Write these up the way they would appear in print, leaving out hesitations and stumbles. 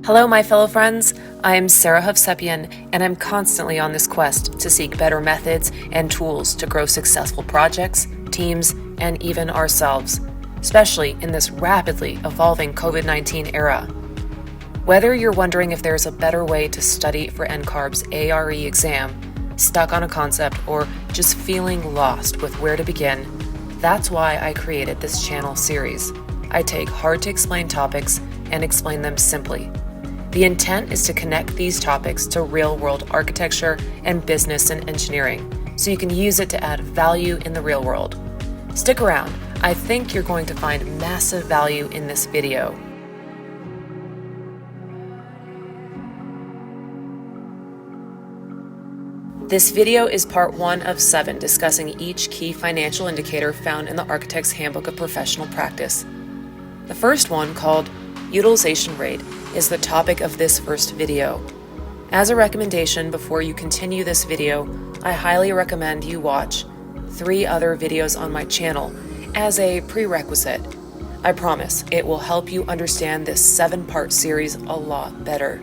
Hello, my fellow friends. I'm Sarah Hovsepian, and I'm constantly on this quest to seek better methods and tools to grow successful projects, teams, and even ourselves, especially in this rapidly evolving COVID-19 era. Whether you're wondering if there's a better way to study for NCARB's ARE exam, stuck on a concept, or just feeling lost with where to begin, that's why I created this channel series. I take hard-to-explain topics and explain them simply. The intent is to connect these topics to real-world architecture and business and engineering, so you can use it to add value in the real world. Stick around. I think you're going to find massive value in this video. This video is part 1 of 7 discussing each key financial indicator found in the Architect's Handbook of Professional Practice. The first one, called Utilization Rate, is the topic of this first video. As a recommendation before you continue this video, I highly recommend you watch 3 other videos on my channel as a prerequisite. I promise it will help you understand this 7-part series a lot better.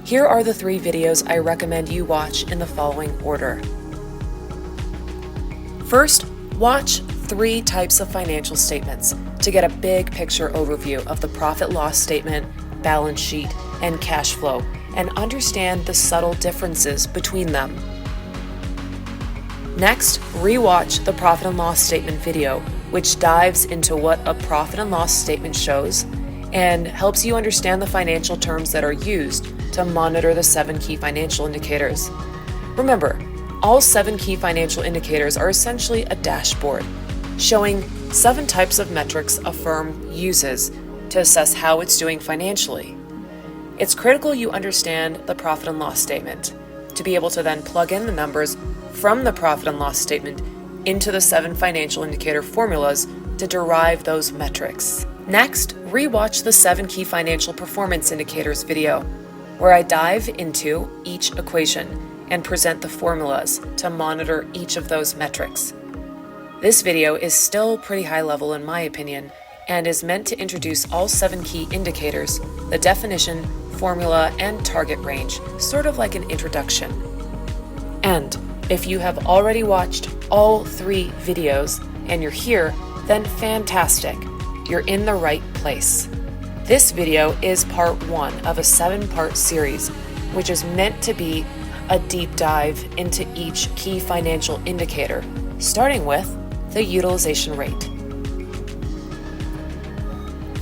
Here are the 3 videos I recommend you watch in the following order. First, watch 3 types of financial statements to get a big picture overview of the profit loss statement, balance sheet, and cash flow, and understand the subtle differences between them. Next, rewatch the profit and loss statement video, which dives into what a profit and loss statement shows and helps you understand the financial terms that are used to monitor the 7 key financial indicators. Remember, all 7 key financial indicators are essentially a dashboard showing 7 types of metrics a firm uses to assess how it's doing financially. It's critical you understand the profit and loss statement to be able to then plug in the numbers from the profit and loss statement into the 7 financial indicator formulas to derive those metrics. Next, rewatch the 7 key financial performance indicators video, where I dive into each equation and present the formulas to monitor each of those metrics. This video is still pretty high level in my opinion, and is meant to introduce all 7 key indicators, the definition, formula, and target range, sort of like an introduction. And if you have already watched all 3 videos and you're here, then fantastic, you're in the right place. This video is part 1 of a 7-part series, which is meant to be a deep dive into each key financial indicator, starting with the utilization rate.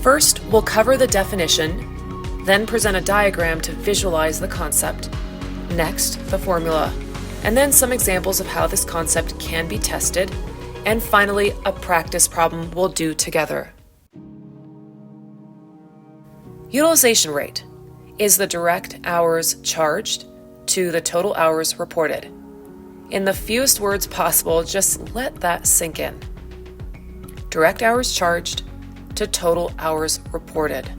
First, we'll cover the definition, then present a diagram to visualize the concept. Next, the formula, and then some examples of how this concept can be tested, and finally, a practice problem we'll do together. Utilization rate is the direct hours charged to the total hours reported. In the fewest words possible, just let that sink in. Direct hours charged to total hours reported.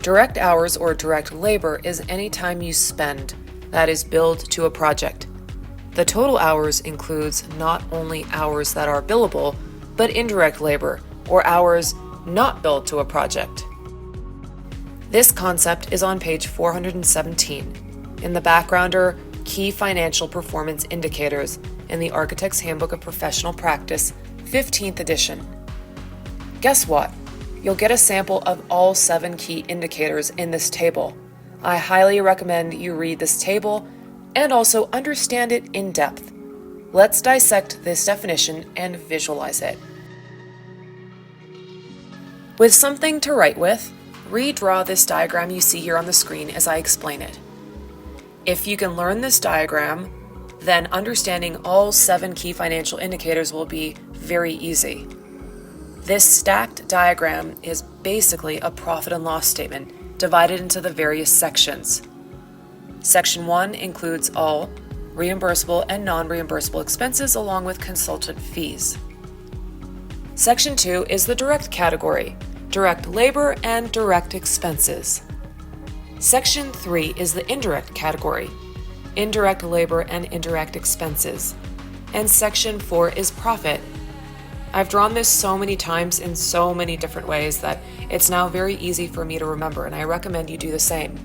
Direct hours or direct labor is any time you spend that is billed to a project. The total hours includes not only hours that are billable, but indirect labor or hours not billed to a project. This concept is on page 417 in the backgrounder Key Financial Performance Indicators in the Architect's Handbook of Professional Practice, 15th edition. Guess what? You'll get a sample of all 7 key indicators in this table. I highly recommend you read this table and also understand it in depth. Let's dissect this definition and visualize it. With something to write with, redraw this diagram you see here on the screen as I explain it. If you can learn this diagram, then understanding all 7 key financial indicators will be very easy. This stacked diagram is basically a profit and loss statement divided into the various sections. Section 1 includes all reimbursable and non-reimbursable expenses along with consultant fees. Section 2 is the direct category, direct labor and direct expenses. Section 3 is the indirect category, indirect labor and indirect expenses. And Section 4 is profit, I've drawn this so many times in so many different ways that it's now very easy for me to remember, and I recommend you do the same.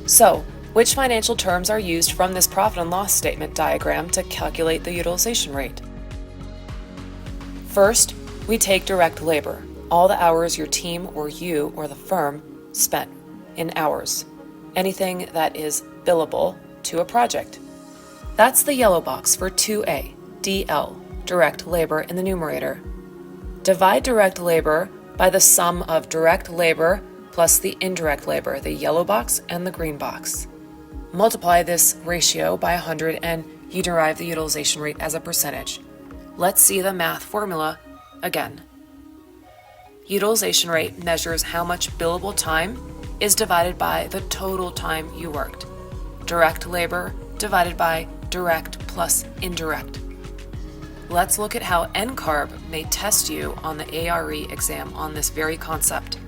So, which financial terms are used from this profit and loss statement diagram to calculate the utilization rate? First, we take direct labor, all the hours your team or you or the firm spent in hours, anything that is billable to a project. That's the yellow box for 2A, DL, direct labor in the numerator. Divide direct labor by the sum of direct labor plus the indirect labor, the yellow box and the green box. Multiply this ratio by 100 and you derive the utilization rate as a percentage. Let's see the math formula again. Utilization rate measures how much billable time is divided by the total time you worked. Direct labor divided by direct plus indirect. Let's look at how NCARB may test you on the ARE exam on this very concept.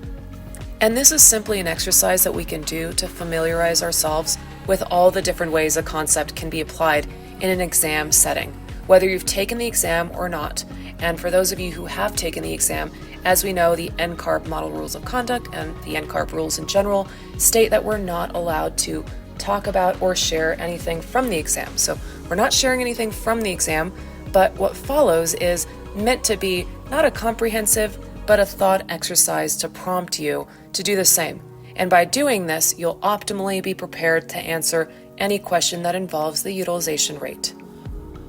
And this is simply an exercise that we can do to familiarize ourselves with all the different ways a concept can be applied in an exam setting, whether you've taken the exam or not. And for those of you who have taken the exam, as we know, the NCARB model rules of conduct and the NCARB rules in general state that we're not allowed to talk about or share anything from the exam. So we're not sharing anything from the exam, but what follows is meant to be not a comprehensive, but a thought exercise to prompt you to do the same. And by doing this, you'll optimally be prepared to answer any question that involves the utilization rate.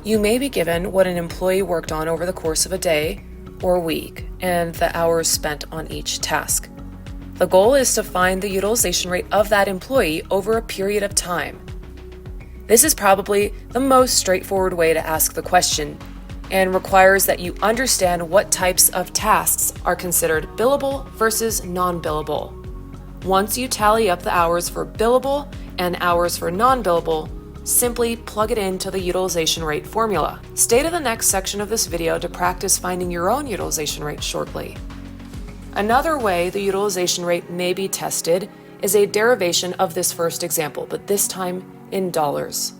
You may be given what an employee worked on over the course of a day or week and the hours spent on each task. The goal is to find the utilization rate of that employee over a period of time. This is probably the most straightforward way to ask the question and requires that you understand what types of tasks are considered billable versus non-billable. Once you tally up the hours for billable and hours for non-billable, simply plug it into the utilization rate formula. Stay to the next section of this video to practice finding your own utilization rate shortly. Another way the utilization rate may be tested is a derivation of this first example, but this time in dollars.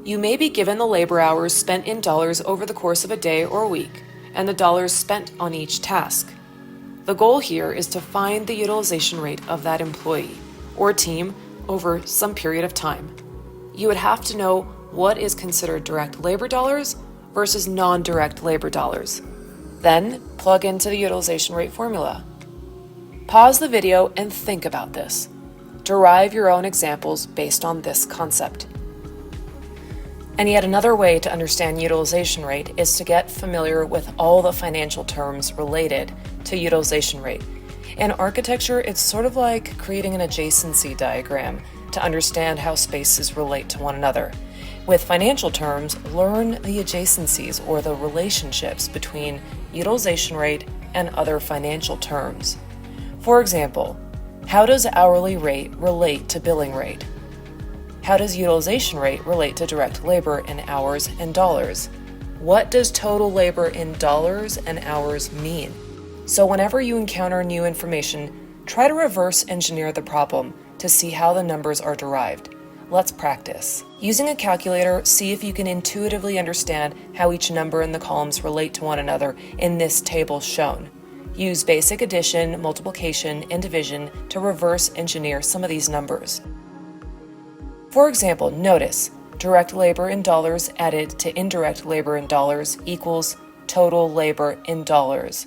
You may be given the labor hours spent in dollars over the course of a day or week, and the dollars spent on each task. The goal here is to find the utilization rate of that employee or team over some period of time. You would have to know what is considered direct labor dollars versus non-direct labor dollars. Then plug into the utilization rate formula. Pause the video and think about this. Derive your own examples based on this concept. And yet another way to understand utilization rate is to get familiar with all the financial terms related to utilization rate. In architecture, it's sort of like creating an adjacency diagram to understand how spaces relate to one another. With financial terms, learn the adjacencies or the relationships between utilization rate and other financial terms. For example, how does hourly rate relate to billing rate? How does utilization rate relate to direct labor in hours and dollars? What does total labor in dollars and hours mean? So whenever you encounter new information, try to reverse engineer the problem to see how the numbers are derived. Let's practice. Using a calculator, see if you can intuitively understand how each number in the columns relate to one another in this table shown. Use basic addition, multiplication, and division to reverse engineer some of these numbers. For example, notice direct labor in dollars added to indirect labor in dollars equals total labor in dollars.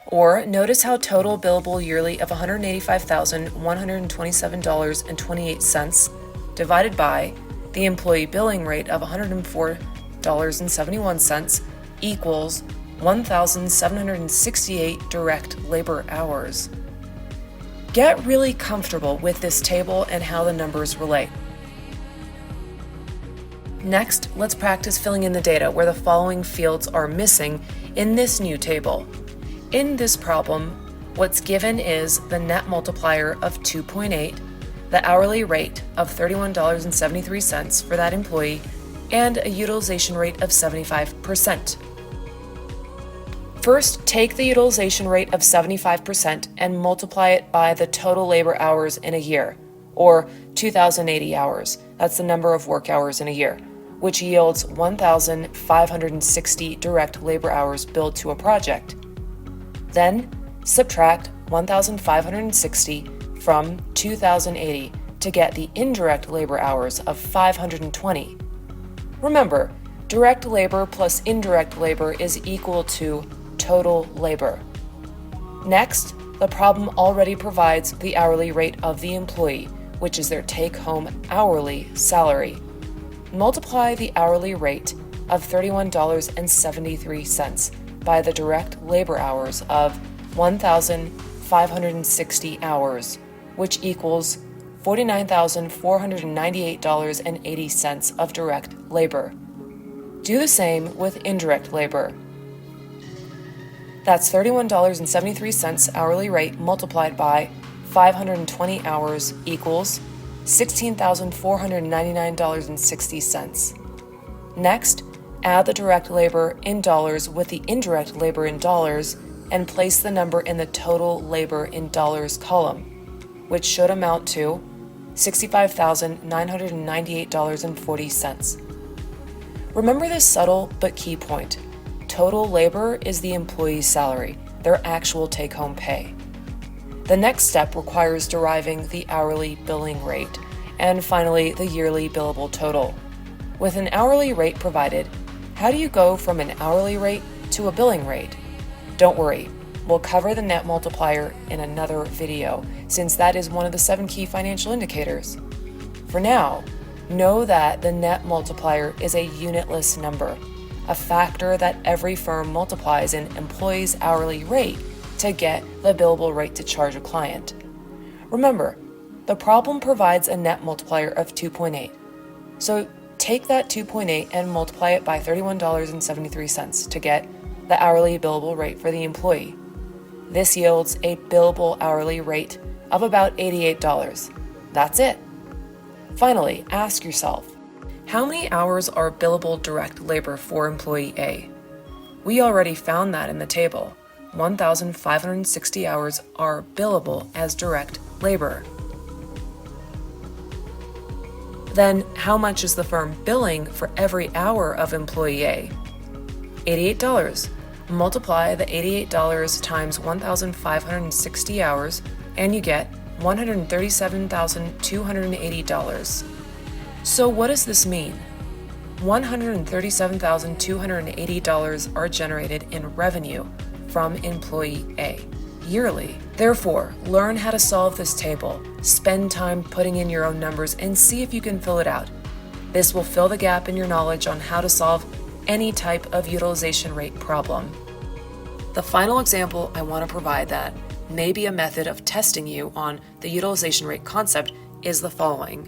Or notice how total billable yearly of $185,127.28 divided by the employee billing rate of $104.71 equals 1,768 direct labor hours. Get really comfortable with this table and how the numbers relate. Next, let's practice filling in the data where the following fields are missing in this new table. In this problem, what's given is the net multiplier of 2.8, the hourly rate of $31.73 for that employee, and a utilization rate of 75%. First, take the utilization rate of 75% and multiply it by the total labor hours in a year, or 2,080 hours. That's the number of work hours in a year. which yields 1,560 direct labor hours billed to a project. Then, subtract 1,560 from 2,080 to get the indirect labor hours of 520. Remember, direct labor plus indirect labor is equal to total labor. Next, the problem already provides the hourly rate of the employee, which is their take-home hourly salary. Multiply the hourly rate of $31.73 by the direct labor hours of 1,560 hours, which equals $49,498.80 of direct labor. Do the same with indirect labor. That's $31.73 hourly rate multiplied by 520 hours equals $16,499.60. Next, add the direct labor in dollars with the indirect labor in dollars and place the number in the total labor in dollars column, which should amount to $65,998.40. Remember this subtle but key point. Total labor is the employee's salary, their actual take-home pay. The next step requires deriving the hourly billing rate, and finally the yearly billable total. With an hourly rate provided, how do you go from an hourly rate to a billing rate? Don't worry, we'll cover the net multiplier in another video, since that is one of the 7 key financial indicators. For now, know that the net multiplier is a unitless number, a factor that every firm multiplies an employee's hourly rate to get the billable rate to charge a client. Remember, the problem provides a net multiplier of 2.8. So take that 2.8 and multiply it by $31.73 to get the hourly billable rate for the employee. This yields a billable hourly rate of about $88. That's it. Finally, ask yourself, how many hours are billable direct labor for employee A? We already found that in the table. 1,560 hours are billable as direct labor. Then, how much is the firm billing for every hour of employee A? $88. Multiply the $88 times 1,560 hours, and you get $137,280. So what does this mean? $137,280 are generated in revenue from employee A yearly. Therefore, learn how to solve this table, spend time putting in your own numbers, and see if you can fill it out. This will fill the gap in your knowledge on how to solve any type of utilization rate problem. The final example I want to provide that may be a method of testing you on the utilization rate concept is the following.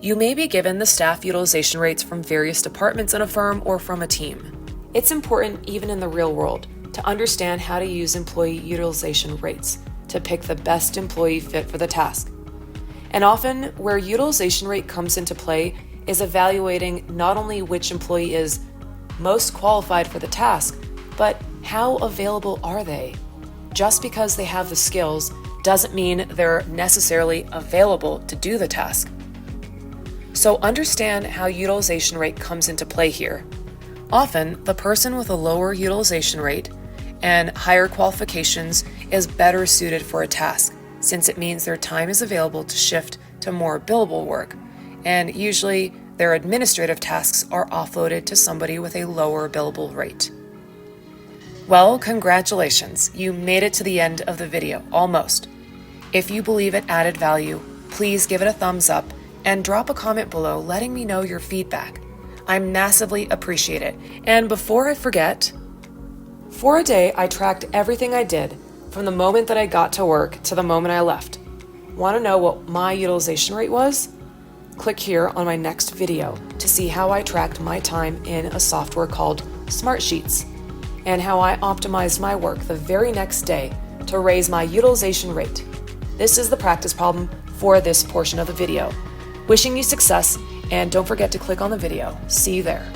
You may be given the staff utilization rates from various departments in a firm or from a team. It's important, even in the real world, to understand how to use employee utilization rates to pick the best employee fit for the task. And often, where utilization rate comes into play is evaluating not only which employee is most qualified for the task, but how available are they? Just because they have the skills doesn't mean they're necessarily available to do the task. So understand how utilization rate comes into play here. Often, the person with a lower utilization rate and higher qualifications is better suited for a task, since it means their time is available to shift to more billable work, and usually their administrative tasks are offloaded to somebody with a lower billable rate. Well, congratulations, you made it to the end of the video, almost. If you believe it added value, please give it a thumbs up and drop a comment below letting me know your feedback. I massively appreciate it. And before I forget, for a day I tracked everything I did from the moment that I got to work to the moment I left. Want to know what my utilization rate was? Click here on my next video to see how I tracked my time in a software called Smartsheets and how I optimized my work the very next day to raise my utilization rate. This is the practice problem for this portion of the video. Wishing you success, and don't forget to click on the video. See you there.